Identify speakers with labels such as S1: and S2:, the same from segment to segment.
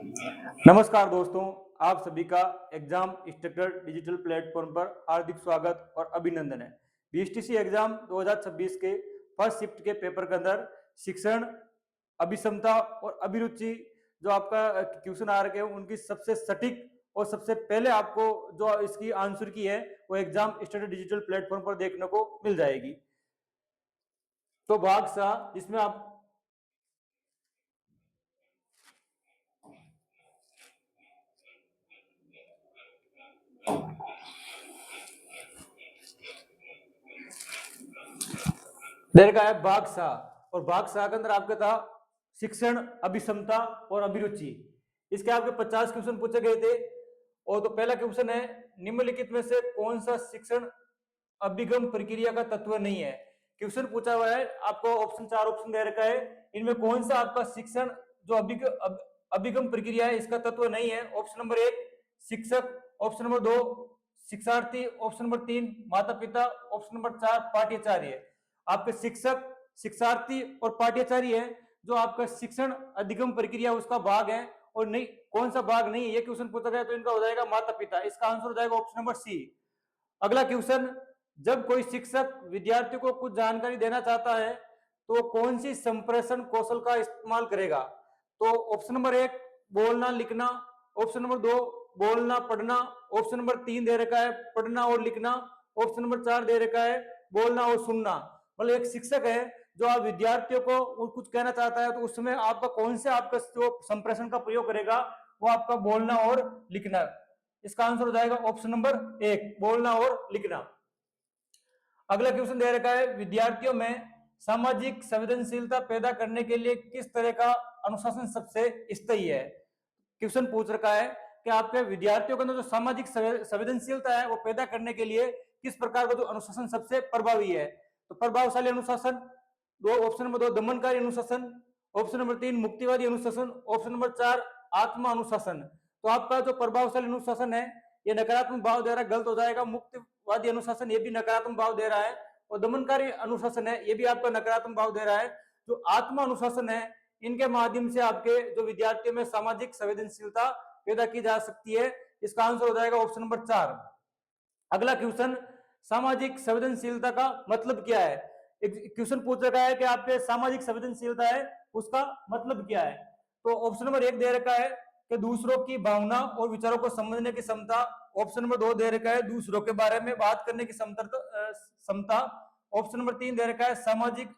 S1: नमस्कार दोस्तों, आप सभी का एग्जाम इंस्ट्रक्टर डिजिटल प्लेटफॉर्म पर हार्दिक स्वागत और अभिनंदन है। बीएसटीसी एग्जाम 2026 के फर्स्ट शिफ्ट के पेपर के अंदर शिक्षण, अभिक्षमता और अभिरुचि जो आपका क्वेश्चन आ रखे हैं उनकी सबसे सटीक और सबसे पहले आपको जो इसकी आंसर की है वो एग्जाम इंस्ट्रक्टर डिजिटल प्लेटफॉर्म पर देखने को मिल जाएगी। तो भाग सा इसमें आप देर का है भाग सा, और भाग सा के अंदर आपका था शिक्षण, अभिक्षमता और अभिरुचि। इसके आपके 50 क्वेश्चन पूछे गए थे। और तो पहला क्वेश्चन है, निम्नलिखित में से कौन सा शिक्षण अभिगम प्रक्रिया का तत्व नहीं है। क्वेश्चन पूछा हुआ है, आपको ऑप्शन 4 ऑप्शन दे रखा है, इनमें कौन सा आपका शिक्षण जो अभिगम प्रक्रिया है इसका तत्व नहीं है। ऑप्शन नंबर 1 शिक्षक, ऑप्शन नंबर 2 शिक्षार्थी, ऑप्शन नंबर 3 माता पिता, ऑप्शन नंबर 4 पाठ्याचार्य। आपके शिक्षक, शिक्षार्थी और पाठ्याचार्य है जो आपका शिक्षण अधिगम प्रक्रिया उसका भाग है। और नहीं, कौन सा भाग नहीं है ये क्वेश्चन पूछा गया तो इनका हो जाएगा माता पिता। इसका आंसर हो जाएगा ऑप्शन नंबर सी। अगला क्वेश्चन, जब कोई शिक्षक विद्यार्थी को कुछ जानकारी देना चाहता है तो कौन सी संप्रेषण कौशल का इस्तेमाल करेगा। तो ऑप्शन नंबर 1 बोलना लिखना, ऑप्शन नंबर 2 बोलना पढ़ना, ऑप्शन नंबर 3 दे रखा है पढ़ना और लिखना, ऑप्शन नंबर 4 दे रखा है बोलना और सुनना। मतलब एक शिक्षक है जो आप विद्यार्थियों को कुछ कहना चाहता है तो उसमें आपका कौन से आपका जो संप्रेषण का प्रयोग करेगा वो आपका बोलना और लिखना। इसका आंसर हो जाएगा ऑप्शन नंबर 1 बोलना और लिखना। अगला क्वेश्चन दे रखा है, विद्यार्थियों में सामाजिक संवेदनशीलता पैदा करने के लिए किस तरह का अनुशासन सबसे स्थायी है। क्वेश्चन पूछ रखा है कि आपके विद्यार्थियों के अंदर जो सामाजिक संवेदनशीलता है वो पैदा करने के लिए किस प्रकार का जो अनुशासन सबसे प्रभावी है। तो प्रभावशाली अनुशासन, दो ऑप्शन नंबर 2 दमनकारी अनुशासन, ऑप्शन नंबर 3 मुक्तिवादी अनुशासन, ऑप्शन नंबर 4 आत्मा अनुशासन। तो आपका जो प्रभावशाली अनुशासन है ये नकारात्मक भाव दे रहा है, गलत हो जाएगा। मुक्तिवादी अनुशासन ये भी नकारात्मक भाव दे रहा है, और दमनकारी अनुशासन है ये भी आपका नकारात्मक भाव दे रहा है। जो आत्मा अनुशासन है इनके माध्यम से आपके जो विद्यार्थियों में सामाजिक संवेदनशीलता पैदा की जा सकती है। इसका आंसर हो जाएगा ऑप्शन नंबर 4। अगला क्वेश्चन, सामाजिक संवेदनशीलता का मतलब क्या है। क्वेश्चन पूछ रखा है कि आपके सामाजिक संवेदनशीलता है उसका मतलब क्या है। तो ऑप्शन नंबर 1 दे रखा है कि दूसरों की भावना और विचारों को समझने की क्षमता, ऑप्शन नंबर 2 दे रखा है दूसरों के बारे में बात करने की क्षमता, ऑप्शन नंबर 3 दे रखा है सामाजिक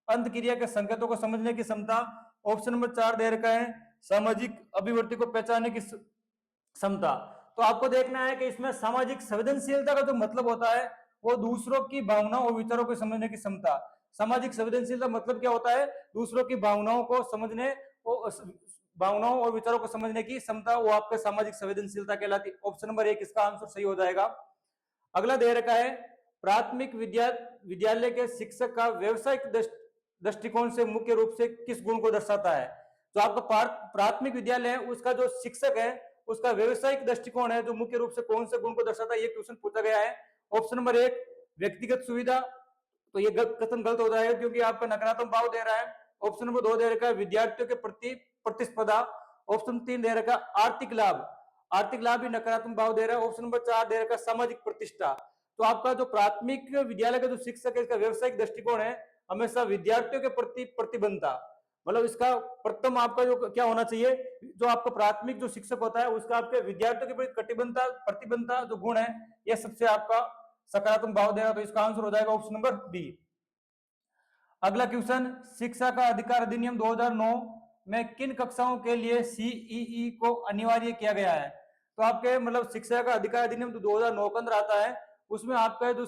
S1: अंत क्रिया के संकेतों को समझने की क्षमता, ऑप्शन नंबर 4 दे रखा है सामाजिक अभिव्यक्ति को पहचानने की क्षमता। तो आपको देखना है कि इसमें सामाजिक संवेदनशीलता का जो मतलब होता है वो दूसरों की भावनाओं और विचारों को समझने की क्षमता। सामाजिक संवेदनशीलता मतलब क्या होता है, दूसरों की भावनाओं को समझने, भावनाओं और विचारों को समझने की क्षमता, वो आपका सामाजिक संवेदनशीलता कहलाती है। ऑप्शन नंबर 1 इसका आंसर सही हो जाएगा। अगला दे रखा है, प्राथमिक विद्यालय के शिक्षक का व्यवसायिक दृष्टिकोण से मुख्य रूप से किस गुण को दर्शाता है। तो आपका प्राथमिक विद्यालय है उसका जो शिक्षक है उसका व्यवसायिक दृष्टिकोण है जो मुख्य रूप से कौन से गुण को दर्शाता है, ये क्वेश्चन पूछा गया है। ऑप्शन नंबर 1 व्यक्तिगत सुविधा, तो ये कथन गलत हो जाएगा क्योंकि आपका नकारात्मक भाव दे रहा है। ऑप्शन नंबर 2 दे रखा है विद्यार्थियों के प्रति प्रतिस्पर्धा, ऑप्शन 3 दे रखा है आर्थिक लाभ, आर्थिक लाभ भी नकारात्मक भाव दे रहा है। ऑप्शन नंबर 4 दे रखा है सामाजिक प्रतिष्ठा। तो आपका जो प्राथमिक विद्यालय का जो शिक्षक है इसका व्यवसायिक दृष्टिकोण है हमेशा विद्यार्थियों के प्रति प्रतिबद्धता, मतलब इसका प्रथम आपका जो क्या होना चाहिए, जो आपका प्राथमिक जो शिक्षक होता है उसका आपके विद्यार्थियों के प्रति कटिबद्धता प्रतिबद्धता जो गुण है यह सबसे आपका सकारात्मक भाव देगा। तो इसका आंसर हो जाएगा ऑप्शन नंबर बी। अगला क्वेश्चन, शिक्षा का अधिकार अधिनियम 2009 में किन कक्षाओं के लिए सीईई को अनिवार्य किया गया है। तो आपके मतलब शिक्षा का अधिकार अधिनियम तो 2009 के अंदर आता है, उसमें आपका जो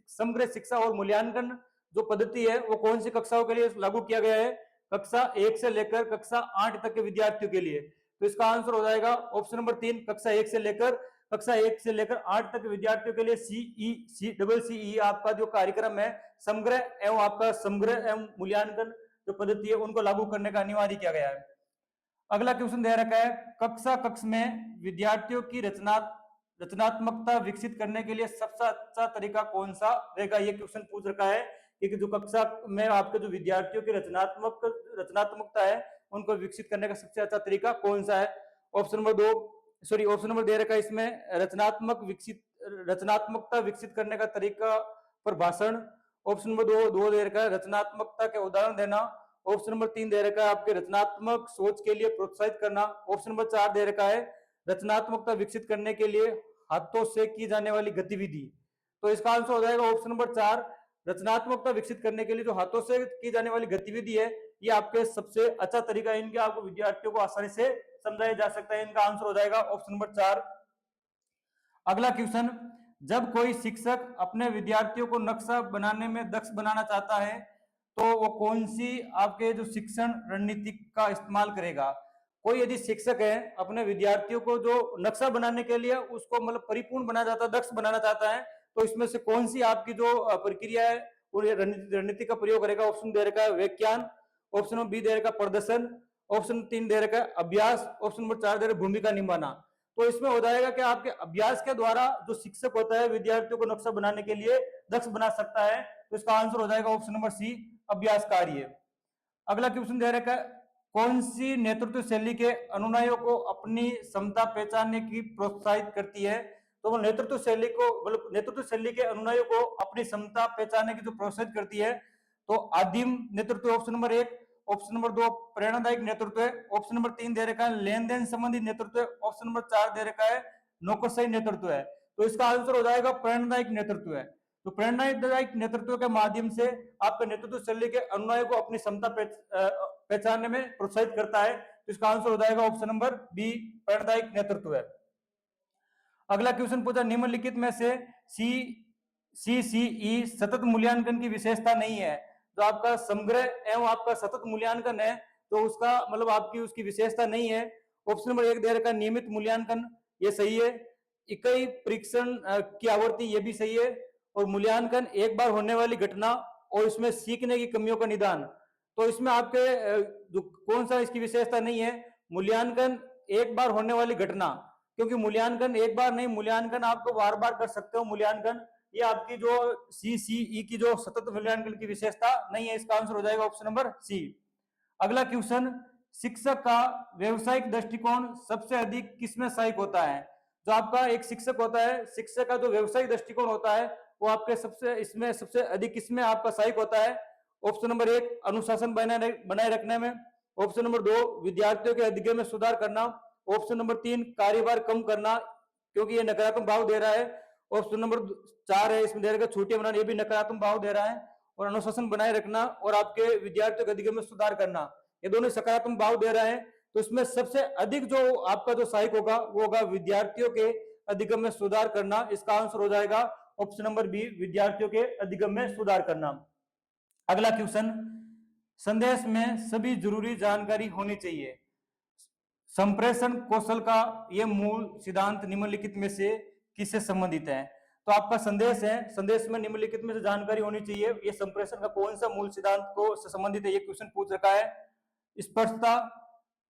S1: समग्र शिक्षा और मूल्यांकन जो पद्धति है वो कौन सी कक्षाओं के लिए लागू किया गया है, कक्षा 1 से लेकर कक्षा 8 तक के विद्यार्थियों के लिए। तो इसका आंसर हो जाएगा ऑप्शन नंबर 3 कक्षा 1 से लेकर 8 तक विद्यार्थियों के लिए सीई आपका जो कार्यक्रम है समग्र एवं मूल्यांकन जो पद्धति है उनको लागू करने का अनिवार्य किया गया है। अगला क्वेश्चन दे रखा है, कक्षा कक्ष में विद्यार्थियों की रचनात्मकता विकसित करने के लिए सबसे अच्छा तरीका कौन सा रहेगा। ये क्वेश्चन पूछ रखा है कि जो कक्षा में आपके जो विद्यार्थियों की रचनात्मकता है उनको विकसित करने का सबसे अच्छा तरीका कौन सा है? ऑप्शन नंबर ऑप्शन नंबर दे रखा है इसमें, रचनात्मकता विकसित करने का तरीका पर भाषण। ऑप्शन नंबर दो दे रखा है रचनात्मकता के उदाहरण देना। ऑप्शन नंबर 3 दे रखा है आपके रचनात्मक सोच के लिए प्रोत्साहित करना। ऑप्शन नंबर 4 दे रखा है रचनात्मकता विकसित करने के लिए हाथों से की जाने वाली गतिविधि। तो इसका आंसर हो जाएगा ऑप्शन नंबर 4, रचनात्मकता विकसित करने के लिए जो हाथों से की जाने वाली गतिविधि है, ये आपके सबसे अच्छा तरीका है। इनके आपको विद्यार्थियों को आसानी से समझाया जा सकता है। इनका आंसर हो जाएगा ऑप्शन नंबर 4। अगला क्वेश्चन, जब कोई शिक्षक अपने विद्यार्थियों को नक्शा बनाने में दक्ष बनाना चाहता है तो वो कौन सी आपके जो शिक्षण रणनीति का इस्तेमाल करेगा? कोई यदि शिक्षक है अपने विद्यार्थियों को जो नक्शा बनाने के लिए उसको मतलब परिपूर्ण बनाना चाहता है, दक्ष बनाना चाहता है, तो इसमें से कौन सी आपकी जो प्रक्रिया है वो रणनीति का प्रयोग करेगा? ऑप्शन दे रखा है व्याख्यान, ऑप्शन नंबर बी दे रखा है प्रदर्शन, ऑप्शन 3 दे रखा है अभ्यास, ऑप्शन नंबर 4 दे रखा है भूमिका निभाना। तो इसमें हो जाएगा कि आपके अभ्यास के द्वारा जो शिक्षक होता है विद्यार्थियों को नक्शा बनाने के लिए दक्ष बना सकता है। तो इसका आंसर हो जाएगा ऑप्शन नंबर सी, अभ्यास कार्य। अगला क्वेश्चन दे रखा है कौन सी नेतृत्व शैली के अनुयायियों को अपनी क्षमता पहचानने की प्रोत्साहित करती है? तो वो नेतृत्व शैली को मतलब नेतृत्व शैली के अनुयायियों को अपनी क्षमता पहचानने की जो प्रोत्साहित करती है, तो आदिम नेतृत्व ऑप्शन नंबर 1, ऑप्शन नंबर 2 प्रेरणादायक नेतृत्व है, ऑप्शन नंबर 3 दे रखा है लेन देन संबंधी नेतृत्व है, ऑप्शन नंबर 4 दे रखा है नौकरशाही नेतृत्व है। तो इसका आंसर हो जाएगा प्रेरणादायक नेतृत्व है। तो प्रेरणादायक नेतृत्व के माध्यम से आपके नेतृत्व शैली के अनुयायियों को अपनी क्षमता पहचानने में प्रोत्साहित करता है। तो इसका आंसर हो जाएगा ऑप्शन नंबर बी, प्रेरणादायक नेतृत्व है। अगला क्वेश्चन पूछा निम्नलिखित में से CCE सतत मूल्यांकन की विशेषता नहीं है। जो आपका समग्र एवं आपका सतत मूल्यांकन है तो उसका मतलब आपकी उसकी विशेषता नहीं है। ऑप्शन नंबर 1 दे रखा नियमित मूल्यांकन, ये सही है। इकाई परीक्षण की आवृत्ति, ये भी सही है। और मूल्यांकन एक बार होने वाली घटना और इसमें सीखने की कमियों का निदान, तो इसमें आपके जो कौन सा इसकी विशेषता नहीं है? मूल्यांकन एक बार होने वाली घटना, क्योंकि मूल्यांकन एक बार नहीं, मूल्यांकन आपको बार बार कर सकते हो मूल्यांकन। ये आपकी जो CCE की जो सतत मूल्यांकन की विशेषता नहीं है। इसका आंसर हो जाएगा ऑप्शन नंबर सी। अगला क्वेश्चन, शिक्षक का व्यवसायिक दृष्टिकोण सबसे अधिक किसमें सहायक होता है? जो आपका एक शिक्षक होता है, शिक्षक का जो व्यवसायिक दृष्टिकोण होता है वो आपके सबसे अधिक किसमें आपका सहायक होता है? ऑप्शन नंबर 1 अनुशासन बनाए रखने में, ऑप्शन नंबर 2 विद्यार्थियों के अधिगम में सुधार करना, ऑप्शन नंबर 3 कार्यभार कम करना क्योंकि ये नकारात्मक भाव दे रहा है, ऑप्शन नंबर 4 है इसमें दे रखा छुट्टियां बनाना, ये भी नकारात्मक भाव दे रहा है, और अनुशासन बनाए रखना और आपके विद्यार्थियों के अधिगम में सुधार करना, ये दोनों सकारात्मक भाव दे रहा है। तो इसमें सबसे अधिक जो आपका जो सहायक होगा वो होगा विद्यार्थियों के अधिगम में सुधार करना। इसका आंसर हो जाएगा ऑप्शन नंबर बी, विद्यार्थियों के अधिगम में सुधार करना। अगला क्वेश्चन, संदेश में सभी जरूरी जानकारी होनी चाहिए। संप्रेषण कौशल का यह मूल सिद्धांत निम्नलिखित में से किससे संबंधित है? तो आपका संदेश है, संदेश में निम्नलिखित में से जानकारी होनी चाहिए, ये संप्रेषण का कौन सा मूल सिद्धांत को से संबंधित है? ये क्वेश्चन पूछ रखा है। स्पष्टता,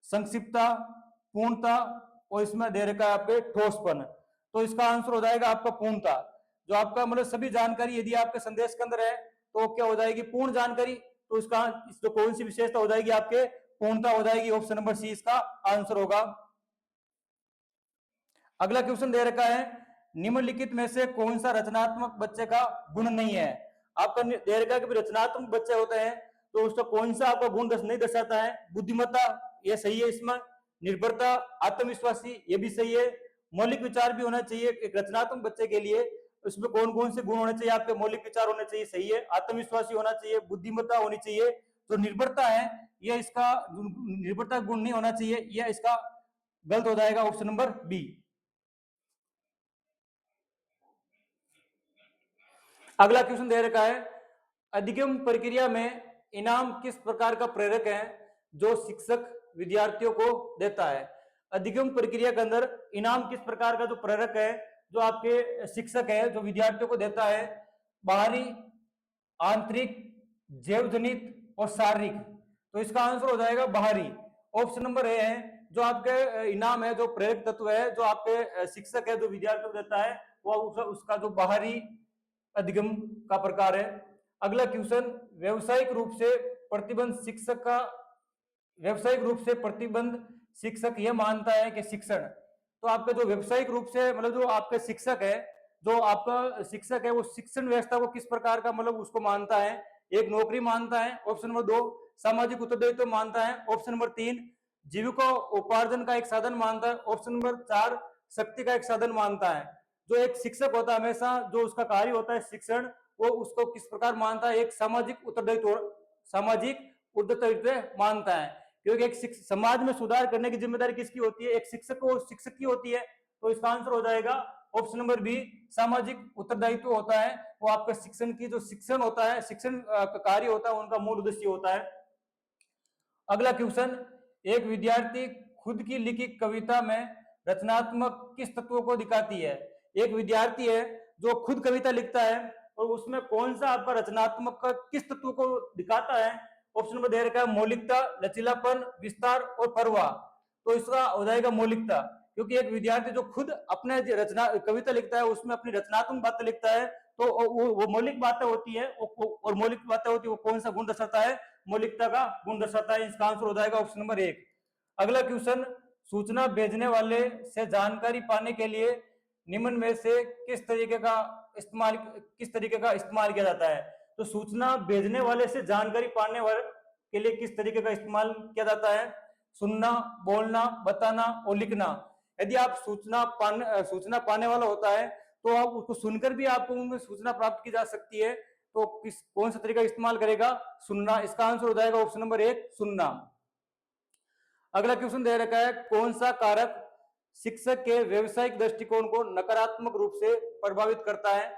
S1: संक्षिप्तता, पूर्णता और इसमें दे रखा है आपके ठोसपन। तो इसका आंसर हो जाएगा आपका पूर्णता। जो आपका मतलब सभी जानकारी यदि आपके संदेश के अंदर है तो क्या हो जाएगी? पूर्ण जानकारी। तो इसका तो कौन सी विशेषता हो जाएगी? आपके पूर्णता हो जाएगी। ऑप्शन नंबर सी इसका आंसर होगा। अगला क्वेश्चन दे रखा है निम्नलिखित में से कौन सा रचनात्मक बच्चे का गुण नहीं है? आपका दे रखा है कि रचनात्मक बच्चे होते हैं तो उसका कौन सा आपका गुण नहीं दर्शाता है? बुद्धिमत्ता, ये सही है इसमें। निर्भरता, आत्मविश्वासी, ये भी सही है। मौलिक विचार भी होना चाहिए एक रचनात्मक बच्चे के लिए। उसमें कौन कौन से गुण होने चाहिए? आपके मौलिक विचार होने चाहिए, सही है। आत्मविश्वासी होना चाहिए, बुद्धिमत्ता होनी चाहिए। तो निर्भरता है, यह इसका निर्भरता गुण नहीं होना चाहिए, यह इसका गलत हो जाएगा। Option number B. अगला क्वेश्चन दे रखा है अधिगम प्रक्रिया में इनाम किस प्रकार का प्रेरक है जो शिक्षक विद्यार्थियों को देता है? अधिगम प्रक्रिया के अंदर इनाम किस प्रकार का जो प्रेरक है जो आपके शिक्षक है जो विद्यार्थियों को देता है? बाहरी, आंतरिक, जैवजनित और शारीरिक। तो इसका आंसर हो जाएगा बाहरी। ऑप्शन नंबर ए है जो आपके इनाम है, जो प्रेरक तत्व है जो आपके शिक्षक है जो विद्यार्थियों को देता है वो उसका जो बाहरी अधिगम का प्रकार है। अगला क्वेश्चन, व्यवसायिक रूप से प्रतिबंध शिक्षक का व्यवसायिक रूप से प्रतिबंध शिक्षक यह मानता है कि शिक्षण, तो आपका जो व्यवसायिक रूप से मतलब जो आपके शिक्षक है, जो आपका शिक्षक है वो शिक्षण व्यवस्था को किस प्रकार का मतलब उसको मानता है, एक नौकरी मानता है, ऑप्शन नंबर 2 सामाजिक उत्तरदायित्व मानता है, ऑप्शन नंबर 3 जीविका उपार्जन का एक साधन मानता है, ऑप्शन नंबर 4 शक्ति का एक साधन मानता है। जो एक शिक्षक होता है हमेशा जो उसका कार्य होता है शिक्षण, वो उसको किस प्रकार मानता है, एक सामाजिक उत्तरदायित्व मानता है, क्योंकि एक समाज में सुधार करने की जिम्मेदारी किसकी होती है, एक शिक्षक को शिक्षक की होती है। तो इसका आंसर हो जाएगा ऑप्शन नंबर बी, सामाजिक उत्तरदायित्व होता है वो आपका शिक्षण की जो शिक्षण होता है, शिक्षण कार्य होता है उनका मूल उद्देश्य होता है। अगला क्वेश्चन, एक विद्यार्थी खुद की लिखी कविता में रचनात्मक किस तत्वों को दिखाती है। एक विद्यार्थी है जो खुद कविता लिखता है और उसमें कौन सा आपका रचनात्मक का किस तत्व को दिखाता है। ऑप्शन नंबर दे रखा है मौलिकता, लचीलापन, विस्तार और परवाह। तो इसका हो जाएगा मौलिकता, क्योंकि एक विद्यार्थी जो खुद अपने रचना कविता लिखता है उसमें अपनी रचनात्मक बातें लिखता है तो वो मौलिक बातें होती है, और मौलिक बातें होती है वो कौन सा गुण दर्शाता है, मौलिकता का गुण दर्शाता है। इसका आंसर हो जाएगा ऑप्शन नंबर 1। अगला क्वेश्चन, सूचना भेजने वाले से जानकारी पाने के लिए निम्न में से किस तरीके का इस्तेमाल किया जाता है। तो सूचना भेजने वाले से जानकारी पाने वाले के लिए किस तरीके का इस्तेमाल किया जाता है, सुनना, बोलना, बताना और लिखना। यदि आप सूचना पाने वाला होता है तो आप उसको सुनकर भी आपको उनमें सूचना प्राप्त की जा सकती है, तो कौन सा तरीका इस्तेमाल करेगा, सुनना। इसका आंसर हो जाएगा ऑप्शन नंबर 1 सुनना। अगला क्वेश्चन दे रखा है, कौन सा कारक शिक्षक के व्यवसायिक दृष्टिकोण को नकारात्मक रूप से प्रभावित करता है।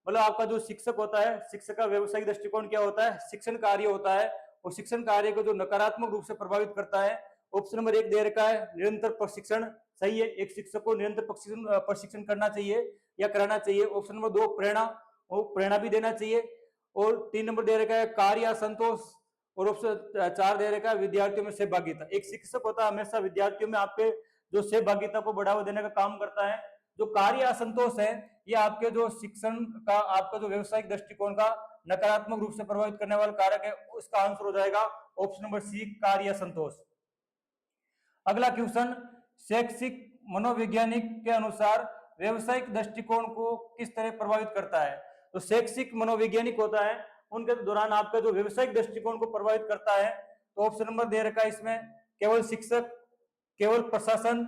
S1: मतलब आपका जो शिक्षक होता है, शिक्षक का व्यवसायिक दृष्टिकोण क्या होता है, शिक्षण कार्य होता है, और शिक्षण कार्य को जो नकारात्मक रूप से प्रभावित करता है। ऑप्शन नंबर 1 दे रखा है निरंतर प्रशिक्षण, सही है, एक शिक्षक को निरंतर प्रशिक्षण करना चाहिए या कराना चाहिए। ऑप्शन नंबर 2 प्रेरणा भी देना चाहिए। और 3 नंबर दे रखा है कार्य असंतोष, और ऑप्शन 4 दे रखा है विद्यार्थियों में सहभागिता। एक शिक्षक होता है हमेशा विद्यार्थियों में आपके जो सहभागिता को बढ़ावा देने का काम करता है। जो कार्य असंतोष है ये आपके जो शिक्षण का आपका जो व्यवसायिक दृष्टिकोण का नकारात्मक रूप से प्रभावित करने वाला कारक है, उसका आंसर हो जाएगा ऑप्शन नंबर सी कार्य असंतोष। अगला क्वेश्चन, शैक्षिक मनोवैज्ञानिक के अनुसार व्यवसायिक दृष्टिकोण को किस तरह प्रभावित करता है। तो शैक्षिक मनोवैज्ञानिक होता है उनके दौरान आपका जो व्यवसायिक दृष्टिकोण को प्रभावित करता है। तो ऑप्शन नंबर दे रखा है इसमें केवल शिक्षक, केवल प्रशासन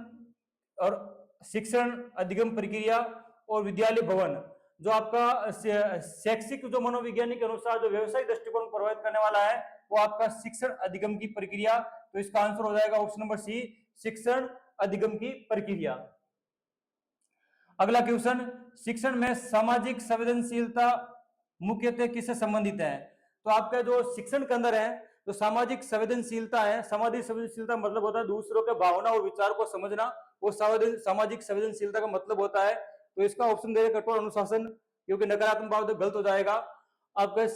S1: और शिक्षण अधिगम प्रक्रिया और विद्यालय भवन। जो आपका शैक्षिक जो मनोविज्ञानी के अनुसार जो व्यवसायिक दृष्टिकोण को प्रभावित करने वाला है वो आपका शिक्षण अधिगम की प्रक्रिया। तो इसका आंसर हो जाएगा ऑप्शन नंबर सी शिक्षण अधिगम की प्रक्रिया। अगला क्वेश्चन, शिक्षण में सामाजिक संवेदनशीलता मुख्यतः किससे संबंधित है। तो आपका जो शिक्षण के अंदर है तो सामाजिक संवेदनशीलता है। सामाजिक संवेदनशीलता मतलब होता है दूसरों के भावना और विचार को समझना, वो सामाजिक संवेदनशीलता का मतलब होता है। तो इसका ऑप्शन दे कठोर अनुशासन, क्योंकि नकारात्मक भाव तो गलत हो जाएगा। आपका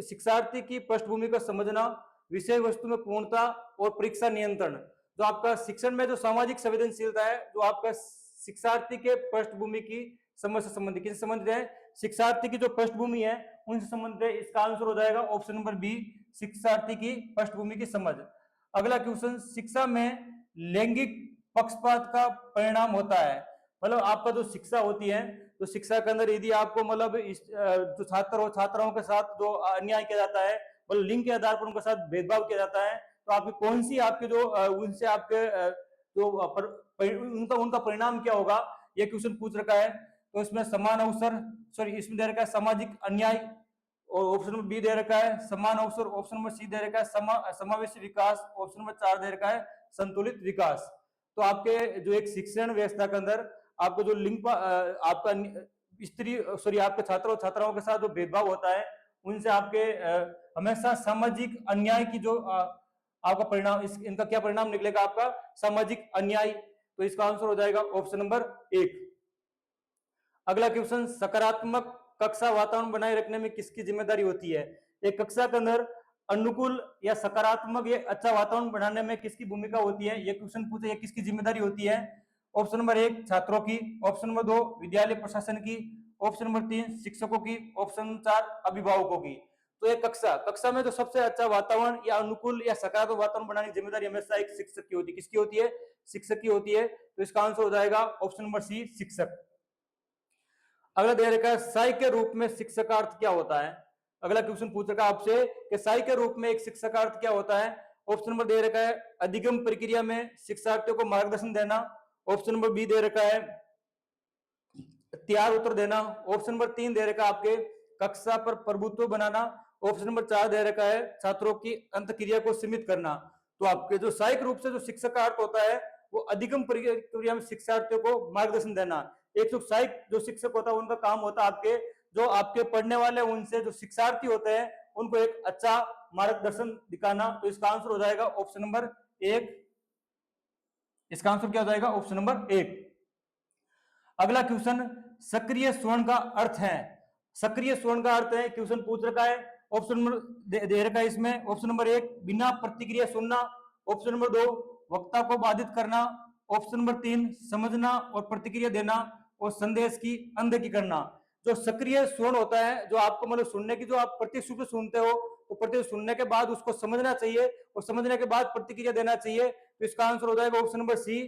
S1: शिक्षार्थी की पृष्ठभूमि को समझना, विषय वस्तु में पूर्णता और परीक्षा नियंत्रण। जो आपका शिक्षण में जो सामाजिक संवेदनशीलता है जो आपका शिक्षार्थी के पृष्ठभूमि की समझ से संबंधित, किससे संबंधित है, शिक्षार्थी की जो पृष्ठभूमि है उनसे संबंधित है। इसका आंसर हो जाएगा ऑप्शन नंबर बी शिक्षार्थी की पृष्ठभूमि की समझ। अगला क्वेश्चन, शिक्षा में लैंगिक पक्षपात का परिणाम होता है। मतलब आपका जो शिक्षा होती है तो शिक्षा के अंदर यदि आपको मतलब जो छात्र हो छात्राओं के साथ जो अन्याय किया जाता है, मतलब लिंग के आधार पर उनके साथ भेदभाव किया जाता है, तो आपकी कौन सी आपके जो उनसे आपके जो उनका परिणाम क्या होगा, ये क्वेश्चन पूछ रखा है। तो इसमें समान अवसर, इसमें दे रखा है सामाजिक अन्याय, और ऑप्शन नंबर बी दे रखा है समान अवसर, ऑप्शन नंबर सी दे रखा है समावेशी विकास, ऑप्शन नंबर 4 दे रखा है संतुलित विकास। तो आपके जो एक शिक्षण व्यवस्था के अंदर आपको जो लिंग आपका आपके छात्रों छात्राओं के साथ जो भेदभाव होता है उनसे आपके हमेशा सामाजिक अन्याय की जो आपका परिणाम इनका क्या परिणाम निकलेगा, आपका सामाजिक अन्याय। तो इसका आंसर हो जाएगा ऑप्शन नंबर 1। अगला क्वेश्चन, सकारात्मक कक्षा वातावरण बनाए रखने में किसकी जिम्मेदारी होती है। एक कक्षा के अंदर अनुकूल या सकारात्मक या अच्छा वातावरण बनाने में किसकी भूमिका होती है, ये क्वेश्चन पूछे, ये किसकी जिम्मेदारी होती है। ऑप्शन नंबर 1 छात्रों की, ऑप्शन नंबर 2 विद्यालय प्रशासन की, ऑप्शन नंबर 3 शिक्षकों की, ऑप्शन 4 अभिभावकों की। तो तो एक कक्षा में जो सबसे अच्छा वातावरण या अनुकूल या सकारात्मक वातावरण बनाने की जिम्मेदारी हमेशा एक शिक्षक की होती है। किसकी होती है? शिक्षक की होती है। तो इसका आंसर हो जाएगा ऑप्शन नंबर सी, शिक्षक। अगला दे रखा है साई के रूप में शिक्षक का अर्थ क्या होता है। अगला क्वेश्चन पूछ रखा है आपसे कि साई के रूप में एक शिक्षक का अर्थ क्या होता है। ऑप्शन नंबर दे रखा है अधिगम प्रक्रिया में शिक्षार्थियों को मार्गदर्शन देना। ऑप्शन नंबर बी दे रखा है तैयार उत्तर देना। ऑप्शन नंबर 3 दे रखा है आपके कक्षा पर प्रभुत्व बनाना। ऑप्शन नंबर 4 दे रखा है छात्रों की अंतक्रिया को सीमित करना। तो आपके जो सहायक रूप से जो शिक्षक का अर्थ होता है वो अधिगम प्रक्रिया में शिक्षार्थियों को मार्गदर्शन देना। एक जो सहायक जो शिक्षक होता है उनका काम होता है आपके जो आपके पढ़ने वाले उनसे जो शिक्षार्थी होते हैं उनको एक अच्छा मार्गदर्शन दिखाना। तो इसका आंसर हो जाएगा ऑप्शन नंबर 1। इसका आंसर क्या हो जाएगा? Option number 1। अगला क्वेश्चन सक्रिय स्वर्ण का अर्थ है। सक्रिय स्वर्ण का अर्थ है क्वेश्चन पूछ रखा है। ऑप्शन नंबर दे रखा है इसमें। ऑप्शन नंबर 1 बिना प्रतिक्रिया सुनना। ऑप्शन नंबर 2 वक्ता को बाधित करना। ऑप्शन नंबर 3 समझना और प्रतिक्रिया देना और संदेश की अनदेखी करना। जो सक्रिय स्वर्ण होता है जो आपको मतलब सुनने की जो आप प्रत्यक्ष रूप से सुनते हो तो प्रत्यक्ष सुनने के बाद उसको समझना चाहिए और समझने के बाद प्रतिक्रिया देना चाहिए। तो इसका आंसर हो जाएगा ऑप्शन नंबर सी।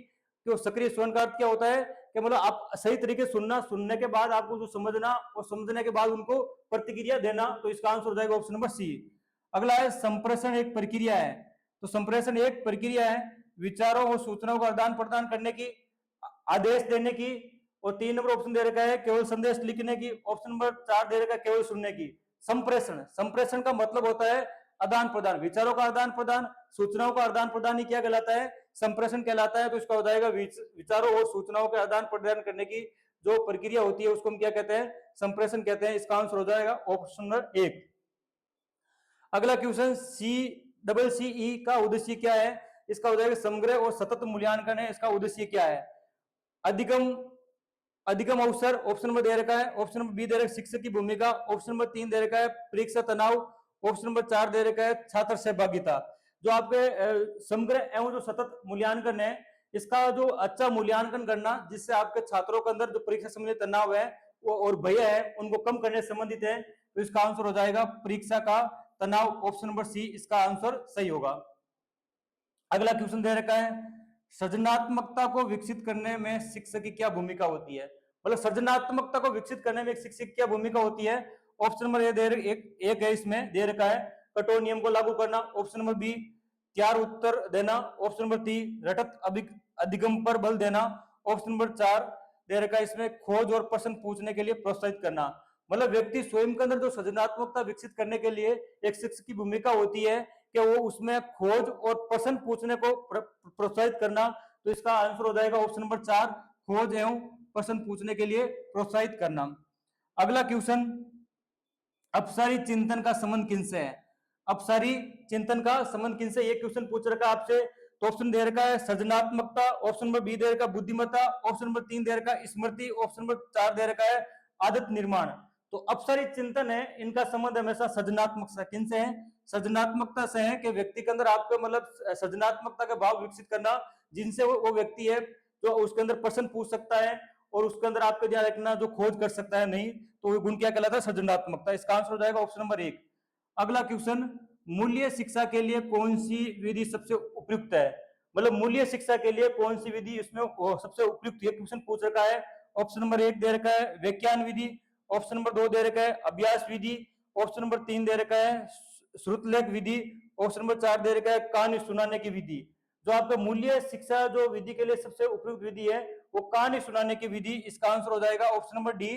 S1: तो सक्रिय स्वर्ण का अर्थ क्या होता है कि मतलब आप सही तरीके से सुनना, सुनने के बाद आपको जो समझना और समझने के बाद उनको प्रतिक्रिया देना। तो इसका आंसर हो जाएगा ऑप्शन नंबर सी। अगला है संप्रेषण एक प्रक्रिया है। तो संप्रेषण एक प्रक्रिया है विचारों और सूचनाओं का आदान प्रदान करने की, आदेश देने की। और 3 नंबर ऑप्शन दे रखा है केवल संदेश लिखने की। ऑप्शन नंबर 4 दे रखा है केवल सुनने की। संप्रेषण, संप्रेषण का मतलब होता है आदान प्रदान, विचारों का आदान प्रदान, सूचनाओं का आदान प्रदान ही क्या कहलाता है? संप्रेषण कहलाता है। तो इसका हो जाएगा विचारों और सूचनाओं के आदान प्रदान करने की जो प्रक्रिया होती है उसको हम क्या कहते हैं? संप्रेषण कहते हैं। इसका आंसर हो जाएगा ऑप्शन नंबर 1। अगला क्वेश्चन CCE का उद्देश्य क्या है? इसका हो जाएगा समग्र और सतत मूल्यांकन है। इसका उद्देश्य क्या है? अधिगम अधिगम अवसर ऑप्शन नंबर दे रखा है। ऑप्शन नंबर बी दे रखा है शिक्षक की भूमिका। ऑप्शन नंबर 3 दे रखा है परीक्षा तनाव। ऑप्शन नंबर 4 दे रखा है छात्र सहभागिता। जो आपके समग्र एवं जो सतत मूल्यांकन है इसका जो अच्छा मूल्यांकन करना जिससे आपके छात्रों के अंदर जो परीक्षा संबंधी तनाव है वो और भय है उनको कम करने से संबंधित है। तो इसका आंसर हो जाएगा परीक्षा का तनाव। ऑप्शन नंबर सी इसका आंसर सही होगा। अगला क्वेश्चन दे रखा है सृजनात्मकता को विकसित करने में शिक्षक की क्या भूमिका होती है। मतलब सृजनात्मकता को विकसित करने में एक शिक्षक की क्या भूमिका होती है। ऑप्शन नंबर एक है इसमें दे रखा है कठोर नियम को लागू करना। ऑप्शन नंबर बी तैयार उत्तर देना। ऑप्शन नंबर 3 रटत अधिगम पर बल देना। ऑप्शन नंबर 4 दे रखा है इसमें खोज और प्रश्न पूछने के लिए प्रोत्साहित करना। मतलब व्यक्ति स्वयं के अंदर जो सृजनात्मकता विकसित करने के लिए एक शिक्षक की भूमिका होती है कि वो उसमें खोज और प्रश्न पूछने को प्रोत्साहित करना। तो इसका आंसर हो जाएगा ऑप्शन नंबर 4 खोज एवं प्रश्न पूछने के लिए प्रोत्साहित करना। अगला क्वेश्चन अपसारी चिंतन का संबंध किनसे है। अपसारी चिंतन का संबंध किनसे ये क्वेश्चन पूछ रखा है आपसे। तो ऑप्शन दे रखा है सृजनात्मकता। ऑप्शन नंबर बी दे रखा है बुद्धिमत्ता। ऑप्शन नंबर 3 दे रखा है स्मृति। ऑप्शन नंबर 4 दे रखा है आदत निर्माण। तो अपसारी चिंतन है इनका संबंध हमेशा सृजनात्मकता किनसे है? सृजनात्मकता से है कि व्यक्ति के अंदर आपको मतलब सृजनात्मकता का भाव विकसित करना जिनसे वो व्यक्ति है जो उसके अंदर प्रश्न पूछ सकता है और उसके अंदर आपको ध्यान रखना जो खोज कर सकता है नहीं। तो वो गुण क्या कहलाता है? सृजनात्मकता। इसका आंसर हो जाएगा ऑप्शन नंबर 1। अगला क्वेश्चन मूल्य शिक्षा के लिए कौन सी विधि सबसे उपयुक्त है। मतलब मूल्य शिक्षा के लिए कौन सी विधि इसमें सबसे उपयुक्त ये क्वेश्चन पूछ रखा है। ऑप्शन नंबर 1 दे रखा है व्याख्यान विधि। ऑप्शन नंबर 2 दे रखा है अभ्यास विधि। ऑप्शन नंबर 3 दे रखा है श्रुतलेख विधि। ऑप्शन नंबर 4 दे रखा है कहानी सुनाने की विधि। जो आपका मूल्य शिक्षा जो विधि के लिए सबसे उपयुक्त विधि है वो कहानी सुनाने की विधि। इसका आंसर हो जाएगा ऑप्शन नंबर डी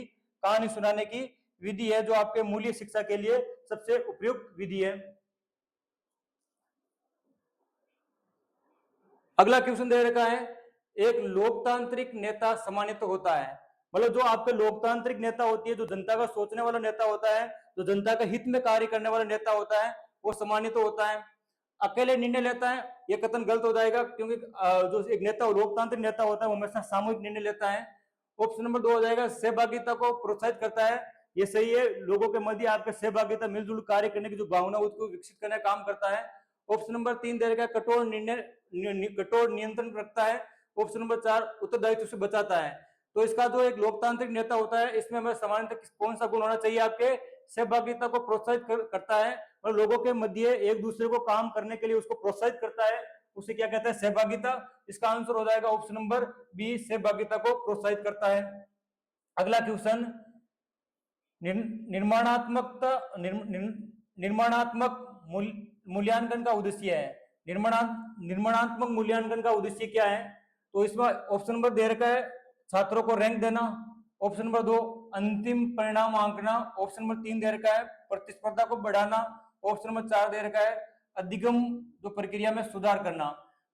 S1: कहानी सुनाने की विधि है जो आपके मूल्य शिक्षा के लिए सबसे उपयुक्त विधि है। अगला क्वेश्चन दे रखा है एक लोकतांत्रिक नेता सम्मानित होता है। मतलब जो आपके लोकतांत्रिक नेता होती है जो जनता का सोचने वाला नेता होता है जो जनता के हित में कार्य करने वाला नेता होता है वो सम्मानित होता है। अकेले निर्णय लेता है ये कथन गलत हो जाएगा क्योंकि जो एक नेता लोकतांत्रिक नेता होता है वो हमेशा सामूहिक निर्णय लेता है। ऑप्शन नंबर 2 हो जाएगा सहभागिता को प्रोत्साहित करता है। ये सही है लोगों के मध्य आपके सहभागिता मिलजुल कार्य करने की जो भावना उसको विकसित करने का काम करता है। ऑप्शन नंबर 3 दे रखा है कठोर नियंत्रण रखता है। ऑप्शन नंबर 4 उत्तरदायित्व से बचाता है। तो इसका जो एक लोकतांत्रिक नेता होता है इसमें हमें सामान्यतः कौन सा गुण होना चाहिए? आपके सहभागिता को प्रोत्साहित करता है और लोगों के मध्य एक दूसरे को काम करने के लिए उसको प्रोत्साहित करता है, उसे क्या कहते हैं, सहभागिता। इसका आंसर हो जाएगा ऑप्शन नंबर बी, सहभागिता को प्रोत्साहित करता है। अगला क्वेश्चन, निर्माणात्मकता निर्माणात्मक मूल्यांकन का उद्देश्य है। निर्माणात्मक मूल्यांकन का उद्देश्य क्या है? तो इसमें ऑप्शन नंबर दे रखा है छात्रों को रैंक देना, ऑप्शन नंबर 2 अंतिम परिणाम आंकना, ऑप्शन नंबर 3 दे रखा है प्रतिस्पर्धा को बढ़ाना, ऑप्शन नंबर 4 दे रखा है अधिगम जो प्रक्रिया में सुधार करना।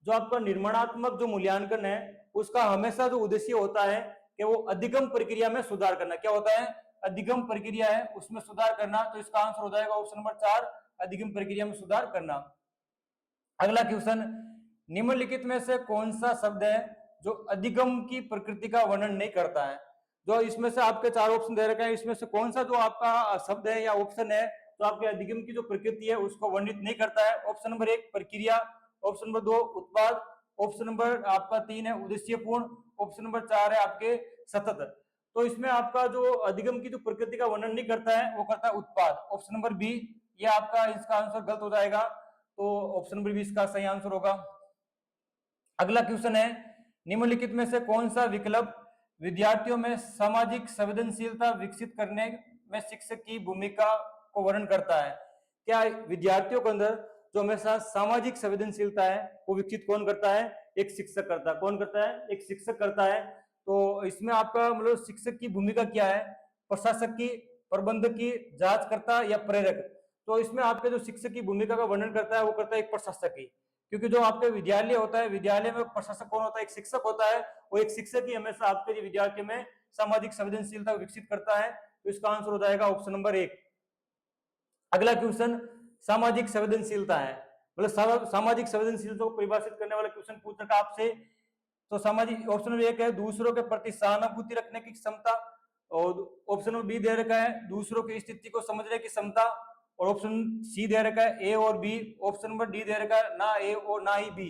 S1: जो आपका निर्माणात्मक जो मूल्यांकन है उसका हमेशा जो उद्देश्य होता है कि वो अधिगम प्रक्रिया में सुधार करना। क्या होता है? अधिगम प्रक्रिया है उसमें सुधार करना। तो इसका आंसर हो जाएगा ऑप्शन नंबर 4, अधिगम प्रक्रिया में सुधार करना। अगला क्वेश्चन, निम्नलिखित में से कौन सा शब्द है जो अधिगम की प्रकृति का वर्णन नहीं करता है? जो इसमें से आपके 4 ऑप्शन दे रखे हैं, इसमें से कौन सा जो आपका शब्द है या ऑप्शन है तो आपके अधिगम की जो प्रकृति है उसको वर्णित नहीं करता है? ऑप्शन नंबर 1 प्रक्रिया, ऑप्शन नंबर 2 उत्पाद, ऑप्शन नंबर आपका 3 है उद्देश्यपूर्ण, ऑप्शन नंबर 4 है आपके सतत। तो इसमें आपका जो अधिगम की जो प्रकृति का वर्णन नहीं करता है वो करता है उत्पाद। ऑप्शन नंबर बी, ये आपका इसका आंसर गलत हो जाएगा, तो ऑप्शन नंबर बी इसका सही आंसर होगा। अगला क्वेश्चन है, निम्नलिखित में से कौन सा विकल्प विद्यार्थियों में सामाजिक संवेदनशीलता विकसित करने में शिक्षक की भूमिका को वर्णन करता है? क्या विद्यार्थियों के अंदर जो हमेशा सामाजिक संवेदनशीलता है वो विकसित कौन करता है? एक शिक्षक करता है। कौन करता है? एक शिक्षक करता है। तो इसमें आपका मतलब शिक्षक की भूमिका क्या है? प्रशासक की, प्रबंधक की, जांचकर्ता या प्रेरक? तो इसमें आपके जो शिक्षक की भूमिका का वर्णन करता है वो करता है एक प्रशासक की, क्योंकि जो आपके विद्यालय होता है, विद्यालय में प्रशासक कौन होता है? एक शिक्षक होता है। वो एक शिक्षक ही हमेशा आपके विद्यार्थी में सामाजिक संवेदनशीलता विकसित करता है। तो इसका आंसर हो जाएगा ऑप्शन नंबर 1। अगला क्वेश्चन, सामाजिक संवेदनशीलता है, मतलब सामाजिक संवेदनशीलता को परिभाषित करने वाला क्वेश्चन पूछ रखा आपसे। तो सामाजिक ऑप्शन नंबर 1 है दूसरों के प्रति सहानुभूति रखने की क्षमता, और ऑप्शन नंबर बी दे रखा है दूसरों की स्थिति को समझने की क्षमता, और ऑप्शन सी दे रखा है ए और बी, ऑप्शन नंबर डी दे रखा है ना ए और ना ही बी।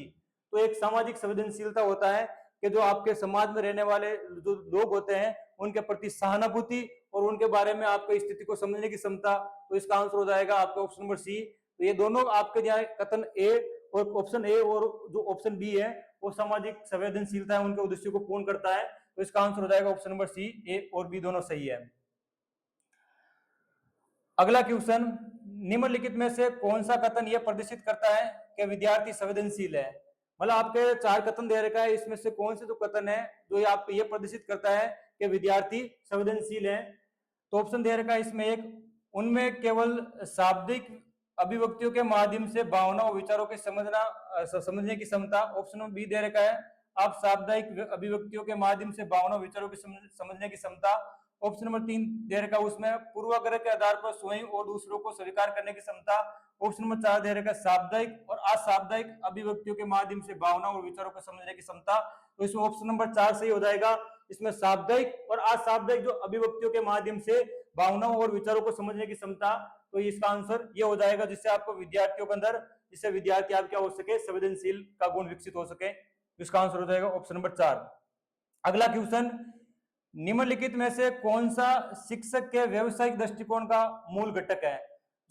S1: तो एक सामाजिक संवेदनशीलता होता है कि जो आपके समाज में रहने वाले जो लोग होते हैं उनके प्रति सहानुभूति और उनके बारे में आपकी स्थिति को समझने की क्षमता। तो इसका आंसर हो जाएगा आपका ऑप्शन नंबर सी। तो ये दोनों आपके यहाँ कथन ए और ऑप्शन ए और जो ऑप्शन बी है वो सामाजिक संवेदनशीलता है उनके उद्देश्य को पूर्ण करता है। तो इसका आंसर हो जाएगा ऑप्शन नंबर सी, ए और बी दोनों सही है। अगला क्वेश्चन, निम्नलिखित में से कौन सा कथन यह प्रदर्शित करता है कि विद्यार्थी संवेदनशील है? मतलब आपके 4 कथन दे रखा है, इसमें से कौन से जो कथन है जो आप ये प्रदर्शित करता है कि विद्यार्थी संवेदनशील है? तो ऑप्शन दे रखा है इसमें एक, उनमें केवल शाब्दिक अभिव्यक्तियों के माध्यम से भावनाओं विचारों के समझने की क्षमता। ऑप्शन नंबर बी दे रखा है आप साप्ताहिक अभिव्यक्तियों के माध्यम से भावना विचारों की समझने की क्षमता। ऑप्शन नंबर 3 दे रखा उसमें पूर्वाग्रह के आधार पर स्वयं और दूसरों को स्वीकार करने की क्षमता। ऑप्शन नंबर 4 दे रखा साप्ताहिक और असाप्ताहिक अभिव्यक्तियों के माध्यम से भावना और विचारों को समझने की क्षमता। तो इसमें ऑप्शन नंबर 4 सही हो जाएगा। इसमें साप्ताहिक और असाप्ताहिक जो अभिव्यक्तियों के माध्यम से भावनाओं और विचारों को समझने की क्षमता, तो इसका आंसर ये हो जाएगा जिससे आपको विद्यार्थियों के अंदर, जिससे विद्यार्थी आप क्या हो सके, संवेदनशील का गुण विकसित हो सके। इसका आंसर हो जाएगा ऑप्शन नंबर 4। अगला क्वेश्चन, निम्नलिखित में से कौन सा शिक्षक के व्यवसायिक दृष्टिकोण का मूल घटक है?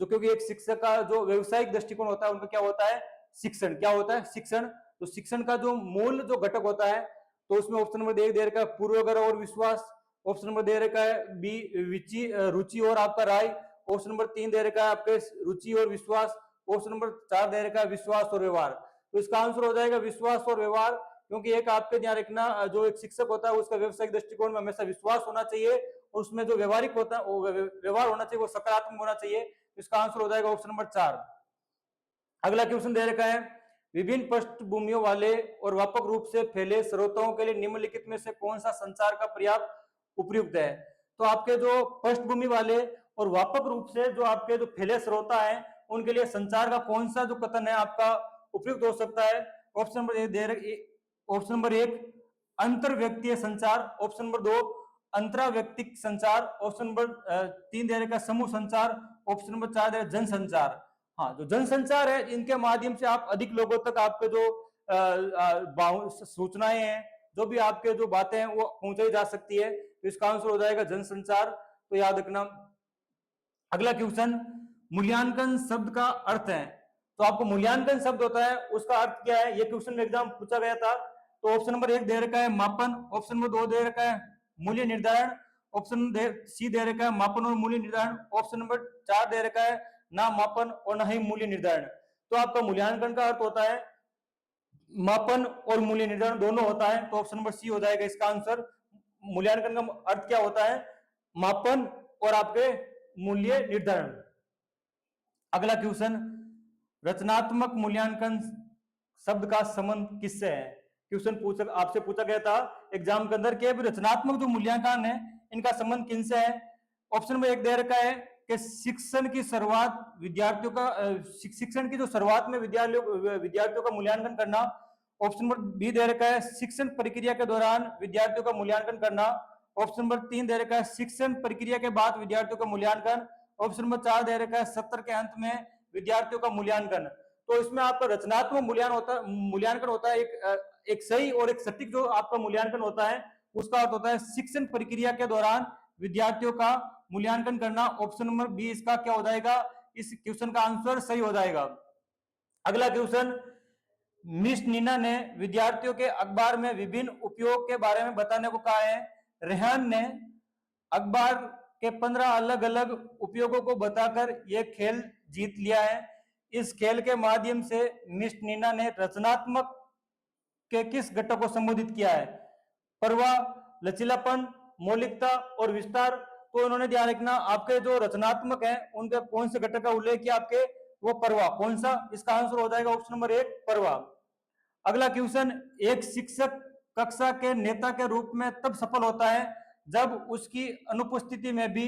S1: जो क्योंकि एक शिक्षक का जो व्यवसायिक दृष्टिकोण होता है उनका क्या होता है? शिक्षण। क्या होता है? शिक्षण। तो शिक्षण का जो मूल जो घटक होता है तो उसमें ऑप्शन नंबर 1 दे रखा है पूर्वाग्रह और विश्वास, ऑप्शन नंबर दे रखा है बी रुचि और आपका राय, ऑप्शन नंबर 3 दे रखा है आपके रुचि और विश्वास, ऑप्शन नंबर 4 दे रखा है विश्वास और व्यवहार। तो इसका आंसर हो जाएगा विश्वास और व्यवहार, क्योंकि एक आपके ध्यान रखना जो एक शिक्षक होता है उसका व्यवसायिक दृष्टिकोण में हमेशा विश्वास होना चाहिए और उसमें जो व्यवहारिक होता है वो व्यवहार होना चाहिए, वो सकारात्मक होना चाहिए। इसका आंसर हो जाएगा ऑप्शन नंबर 4। अगला क्वेश्चन दे रखा है विभिन्न पृष्ठभूमियों वाले और व्यापक रूप से फैले श्रोताओं के लिए निम्नलिखित में से कौन सा संचार का पर्याप्त उपयुक्त है? तो आपके जो पृष्ठभूमि वाले और व्यापक रूप से जो आपके जो फैले श्रोता है उनके लिए संचार का कौन सा जो कथन है आपका उपयुक्त हो सकता है? ऑप्शन नंबर 1 अंतर व्यक्तिगत संचार, ऑप्शन नंबर 2 अंतरा व्यक्तिक संचार, ऑप्शन नंबर 3 दे रखा समूह संचार, ऑप्शन नंबर 4 दे रखा जन संचार। हाँ, जो जनसंचार है इनके माध्यम से आप अधिक लोगों तक आपके जो सूचनाएं हैं, जो भी आपके जो बातें हैं वो पहुंचाई जा सकती है। तो इसका आंसर हो जाएगा जनसंचार। तो याद रखना। अगला क्वेश्चन, मूल्यांकन शब्द का अर्थ है। तो आपको मूल्यांकन शब्द होता है उसका अर्थ क्या है, ये क्वेश्चन में एग्जाम पूछा गया था। तो ऑप्शन नंबर 1 दे रखा है मापन, ऑप्शन नंबर 2 दे रखा है मूल्य निर्धारण, ऑप्शन सी दे रखा है मापन और मूल्य निर्धारण, ऑप्शन नंबर 4 दे रखा है ना मापन और ना ही मूल्य निर्धारण। तो आपका मूल्यांकन का अर्थ होता है मापन और मूल्य निर्धारण दोनों होता है, तो ऑप्शन नंबर सी हो जाएगा इसका आंसर। मूल्यांकन का अर्थ क्या होता है, मापन और आपके मूल्य निर्धारण। अगला क्वेश्चन, रचनात्मक मूल्यांकन शब्द का संबंध किससे है। क्वेश्चन आपसे पूछा गया था एग्जाम के अंदर कि रचनात्मक जो मूल्यांकन है इनका संबंध किनसे है। ऑप्शन नंबर 1 दे रखा है कि शिक्षण की शुरुआत विद्यार्थियों का शिक्षण की जो शुरुआत में विद्यार्थियों का मूल्यांकन करना। ऑप्शन नंबर बी दे रखा है शिक्षण प्रक्रिया के दौरान विद्यार्थियों का मूल्यांकन करना। ऑप्शन नंबर 3 दे रखा है शिक्षण प्रक्रिया के बाद विद्यार्थियों का मूल्यांकन। ऑप्शन नंबर 4 दे रखा है सत्र के अंत में विद्यार्थियों का मूल्यांकन। तो इसमें आपका रचनात्मक मूल्यांकन होता है एक सही और एक सटीक जो आपका मूल्यांकन होता है उसका अर्थ होता है शिक्षण प्रक्रिया के दौरान विद्यार्थियों का मूल्यांकन करना। ऑप्शन नंबर बी इसका क्या हो जाएगा, इस क्वेश्चन का आंसर सही हो जाएगा। अगला क्वेश्चन, मिस नीना ने विद्यार्थियों के अखबार में विभिन्न उपयोग के बारे में बताने को कहा है। रेहान ने अखबार के 15 अलग अलग उपयोगों को बताकर यह खेल जीत लिया है। इस खेल के माध्यम से मिस नीना ने रचनात्मक के किस घटक को संबोधित किया है, प्रवाह, लचीलापन, मौलिकता और विस्तार। तो उन्होंने ध्यान रखना आपके जो रचनात्मक है उनके कौन से घटक का उल्लेख किया, आपके वो प्रवाह, कौन सा, इसका आंसर हो जाएगा ऑप्शन नंबर 1 प्रवाह। अगला क्वेश्चन, एक शिक्षक कक्षा के नेता के रूप में तब सफल होता है जब उसकी अनुपस्थिति में भी,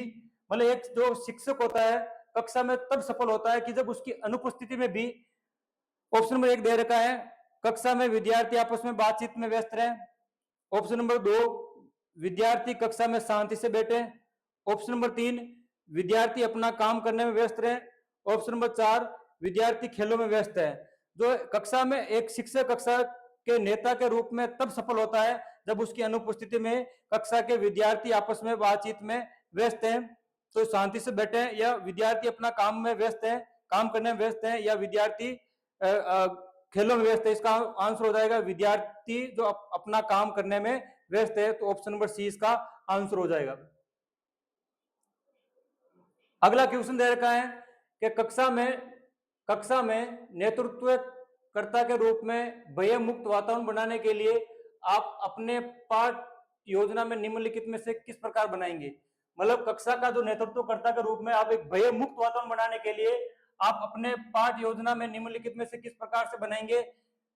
S1: मतलब एक जो शिक्षक होता है कक्षा में तब सफल होता है कि जब उसकी अनुपस्थिति में भी। ऑप्शन नंबर 1 दे रखा है कक्षा में विद्यार्थी आपस में बातचीत में व्यस्त रहे। ऑप्शन नंबर 2 विद्यार्थी कक्षा में शांति से बैठे। ऑप्शन नंबर 3 विद्यार्थी अपना काम करने में व्यस्त रहे। ऑप्शन नंबर 4 विद्यार्थी खेलों में व्यस्त है। जो कक्षा में एक शिक्षक कक्षा के नेता के रूप में तब सफल होता है जब उसकी अनुपस्थिति में कक्षा के विद्यार्थी आपस में बातचीत में व्यस्त हैं, तो शांति से बैठे हैं, या विद्यार्थी अपना काम में व्यस्त है, काम करने में व्यस्त है, या विद्यार्थी खेलों में व्यस्त है। इसका आंसर हो जाएगा विद्यार्थी जो अपना काम करने में व्यस्त है, तो ऑप्शन नंबर सी इसका आंसर हो जाएगा। अगला क्वेश्चन दे रखा है कि कक्षा में नेतृत्वकर्ता के रूप में भय मुक्त वातावरण बनाने के लिए आप अपने पाठ योजना में निम्नलिखित में से किस प्रकार बनाएंगे। मतलब कक्षा का जो नेतृत्वकर्ता के रूप में आप एक भय मुक्त वातावरण बनाने के लिए आप अपने पाठ योजना में निम्नलिखित में से किस प्रकार से बनाएंगे।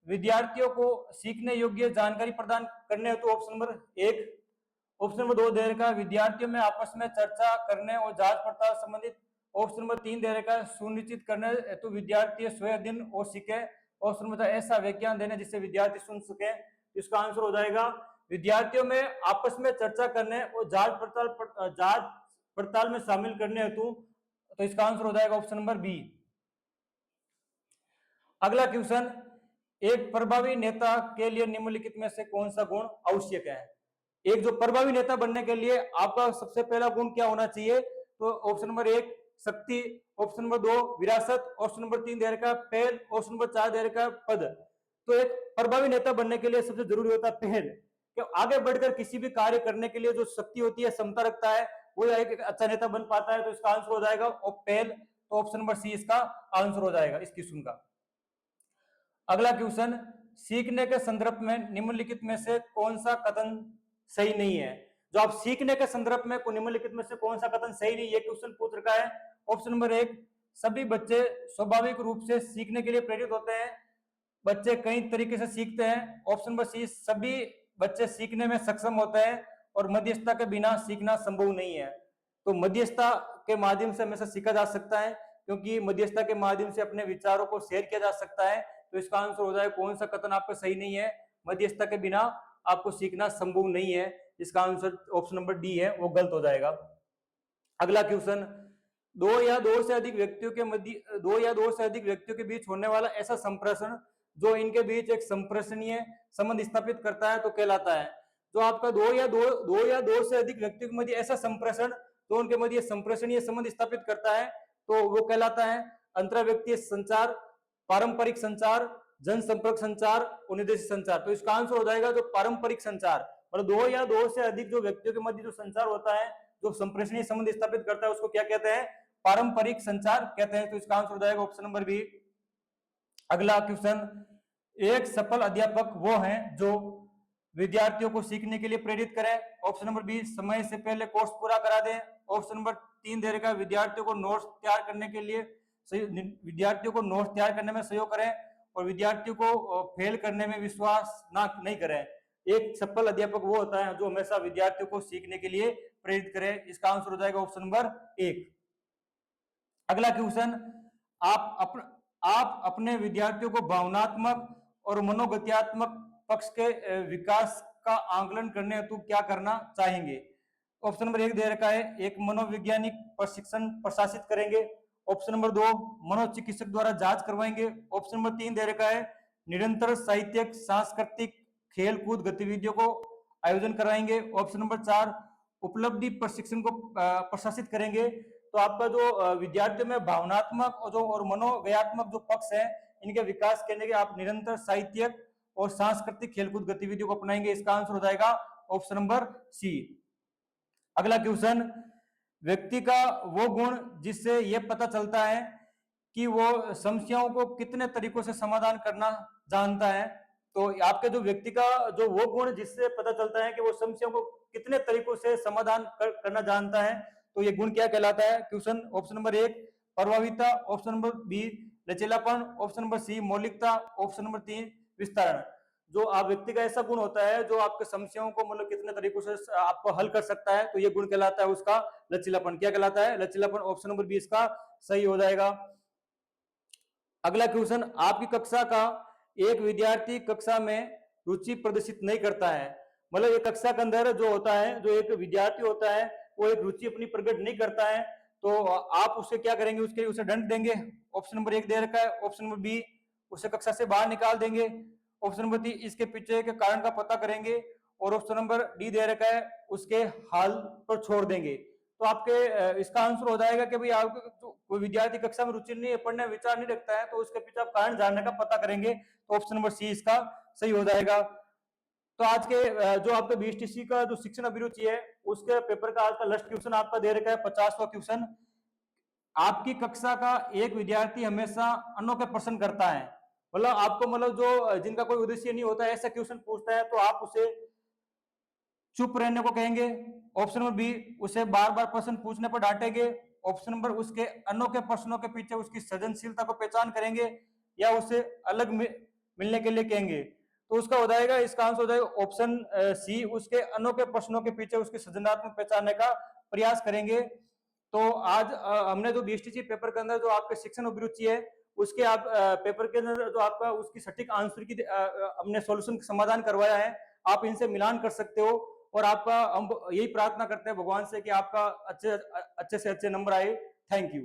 S1: विद्यार्थियों को सीखने योग्य जानकारी प्रदान करने हेतु ऑप्शन नंबर 1। ऑप्शन नंबर 2 दे रखा है विद्यार्थियों में आपस में चर्चा करने और जांच पड़ताल संबंधित। ऑप्शन नंबर 3 दे रखा है सुनिश्चित करने हेतु विद्यार्थी स्वयं अध्ययन और सीखे। ऑप्शन नंबर 4 ऐसा व्याख्यान देने जिससे विद्यार्थी सुन सके। इसका आंसर हो जाएगा विद्यार्थियों में आपस में चर्चा करने और जांच पड़ताल में शामिल करने हेतु, तो इसका आंसर हो जाएगा ऑप्शन नंबर बी। अगला क्वेश्चन, एक प्रभावी नेता के लिए निम्नलिखित में से कौन सा गुण आवश्यक है। एक जो प्रभावी नेता बनने के लिए आपका सबसे पहला गुण क्या होना चाहिए, तो ऑप्शन नंबर 1 शक्ति, ऑप्शन नंबर 2 विरासत, ऑप्शन नंबर 3 दे रखा है पहल, ऑप्शन नंबर 4 दे रखा है पद। तो एक प्रभावी नेता बनने के लिए सबसे जरूरी होता है पहल, कि आगे बढ़कर किसी भी कार्य करने के लिए जो शक्ति होती है, क्षमता रखता है, वो एक अच्छा नेता बन पाता है। तो इसका आंसर हो जाएगा पहल, तो ऑप्शन नंबर सी इसका आंसर हो जाएगा इस क्वेश्चन का। अगला क्वेश्चन, सीखने के संदर्भ में निम्नलिखित में से कौन सा कथन सही नहीं है। जो आप सीखने के संदर्भ में निम्नलिखित में से कौन सा कथन सही नहीं है, क्वेश्चन पूछ रखा है। ऑप्शन नंबर 1 सभी बच्चे स्वाभाविक रूप से सीखने के लिए प्रेरित होते हैं, बच्चे कई तरीके से सीखते हैं। ऑप्शन नंबर सी सभी बच्चे सीखने में सक्षम होते हैं और मध्यस्थता के बिना सीखना संभव नहीं है। तो मध्यस्थता के माध्यम से हमेशा सीखा जा सकता है, क्योंकि मध्यस्थता के माध्यम से अपने विचारों को शेयर किया जा सकता है। तो इसका आंसर हो जाए कौन सा कथन आपका सही नहीं है, मध्यस्थता के बिना आपको सीखना संभव नहीं है। इसका आंसर ऑप्शन नंबर डी है, वो गलत हो जाएगा। अगला क्वेश्चन, दो या दो से अधिक व्यक्तियों के बीच होने वाला ऐसा संप्रेषण जो इनके बीच एक संप्रेषणीय संबंध स्थापित करता है तो कहलाता है। जो आपका दो या दो से अधिक व्यक्तियों के मध्य ऐसा संप्रेषण तो उनके मध्य संप्रेषणीय संबंध स्थापित करता है, तो वो कहलाता है अंतरव्यक्तिगत संचार, पारंपरिक संचार, जनसंपर्क संचार और निर्देशित संचार। तो इसका आंसर हो जाएगा जो पारंपरिक संचार, मतलब दो या दो से अधिक जो व्यक्तियों के मध्य जो संचार होता है, जो संप्रेषणीय संबंध स्थापित करता है, उसको क्या कहते हैं? पारंपरिक संचार कहते हैं। तो इसका आंसर हो जाएगा ऑप्शन नंबर बी। अगला क्वेश्चन, एक सफल अध्यापक वो हैं जो विद्यार्थियों को सीखने के लिए प्रेरित करें। ऑप्शन नंबर बी, समय से पहले कोर्स पूरा करा दें। ऑप्शन नंबर 3 दे रखा है, विद्यार्थियों को नोट्स तैयार करने के लिए विद्यार्थियों को नोट्स तैयार करने में सहयोग करें और विद्यार्थियों को फेल करने में विश्वास नहीं करें। एक सफल अध्यापक वो होता है जो हमेशा विद्यार्थियों को सीखने के लिए प्रेरित करे। इसका आंसर हो जाएगा ऑप्शन नंबर 1। अगला क्वेश्चन, आप अपने विद्यार्थियों को भावनात्मक और मनोगत्यात्मक पक्ष के विकास का आंकलन करने हेतु क्या करना चाहेंगे? ऑप्शन नंबर 1 दे रखा है, एक मनोवैज्ञानिक प्रशिक्षण प्रशासित करेंगे। ऑप्शन नंबर 2, मनोचिकित्सक द्वारा जांच करवाएंगे। ऑप्शन नंबर 3 दे रखा है, निरंतर साहित्यिक, सांस्कृतिक, खेलकूद गतिविधियों को आयोजन कराएंगे। ऑप्शन नंबर 4, उपलब्धि प्रशिक्षण को प्रशासित करेंगे। तो आपका जो विद्यार्थियों में भावनात्मक और मनोव्ययात्मक जो पक्ष है, इनके विकास करने के आप निरंतर साहित्यिक और सांस्कृतिक खेलकूद गतिविधियों को अपनाएंगे। इसका आंसर हो जाएगा ऑप्शन नंबर सी। अगला क्वेश्चन, व्यक्ति का वो गुण जिससे यह पता चलता है कि वो समस्याओं को कितने तरीकों से समाधान करना जानता है। तो आपके जो व्यक्ति का जो वो गुण जिससे पता चलता है कि वो समस्याओं को कितने तरीकों से समाधान करना जानता है, तो ये गुण क्या कहलाता है? क्वेश्चन ऑप्शन नंबर 1 प्रभाविता, ऑप्शन नंबर बी लचीलापन, ऑप्शन नंबर सी मौलिकता, ऑप्शन नंबर 3 विस्तारण। जो आप व्यक्ति का ऐसा गुण होता है जो आपके समस्याओं को मतलब कितने तरीकों से आपको हल कर सकता है, तो ये गुण कहलाता है उसका लचीलापन। क्या कहलाता है? लचीलापन। ऑप्शन नंबर बी इसका सही हो जाएगा। अगला क्वेश्चन, आपकी कक्षा का एक विद्यार्थी कक्षा में रुचि प्रदर्शित नहीं करता है, मतलब एक कक्षा के अंदर जो होता है, जो एक विद्यार्थी होता है वो एक रुचि अपनी प्रकट नहीं करता है, तो आप उसे क्या करेंगे? उसके उसे दंड देंगे। ऑप्शन नंबर 1 दे रखा है। ऑप्शन नंबर बी, उसे कक्षा से बाहर निकाल देंगे। ऑप्शन नंबर 3, इसके पीछे के कारण का पता करेंगे। और ऑप्शन नंबर डी दे रखा है, उसके हाल पर छोड़ देंगे। तो आपके इसका आंसर हो जाएगा कि भाई आपको कोई विद्यार्थी कक्षा में रुचि नहीं है, पढ़ने में विचार नहीं रखता है, तो उसके पीछे आप कारण जानने का पता करेंगे। तो ऑप्शन नंबर सी इसका सही हो जाएगा। तो आज के जो आपका बीएसटीसी का जो शिक्षण अभिरुचि है, उसके पेपर का आज का लास्ट क्वेश्चन आपका दे रखा है 50वां क्वेश्चन। आपकी कक्षा का एक विद्यार्थी हमेशा अनोखे प्रश्न करता है, मतलब आपको मतलब जो जिनका कोई उद्देश्य नहीं होता है ऐसा क्वेश्चन पूछता है, तो आप उसे चुप रहने को कहेंगे। ऑप्शन नंबर बी, उसे बार बार प्रश्न पूछने पर डांटेंगे। ऑप्शन नंबर, उसके अनोखे प्रश्नों के पीछे उसकी सृजनशीलता को पहचान करेंगे, या उसे अलग मिलने के लिए कहेंगे। तो उसका हो जाएगा, इसका आंसर हो जाएगा ऑप्शन सी, उसके अनोखे प्रश्नों के पीछे उसकी सृजनात्मक पहचानने का प्रयास करेंगे। तो आज हमने जो बीएसटीसी पेपर के अंदर जो आपके शिक्षण अभिरुचि है, उसके आप पेपर के अंदर जो आपका उसकी सटीक आंसर की हमने सॉल्यूशन समाधान करवाया है, आप इनसे मिलान कर सकते हो। और आपका हम यही प्रार्थना करते हैं भगवान से कि आपका अच्छे से अच्छे नंबर आए। Thank you.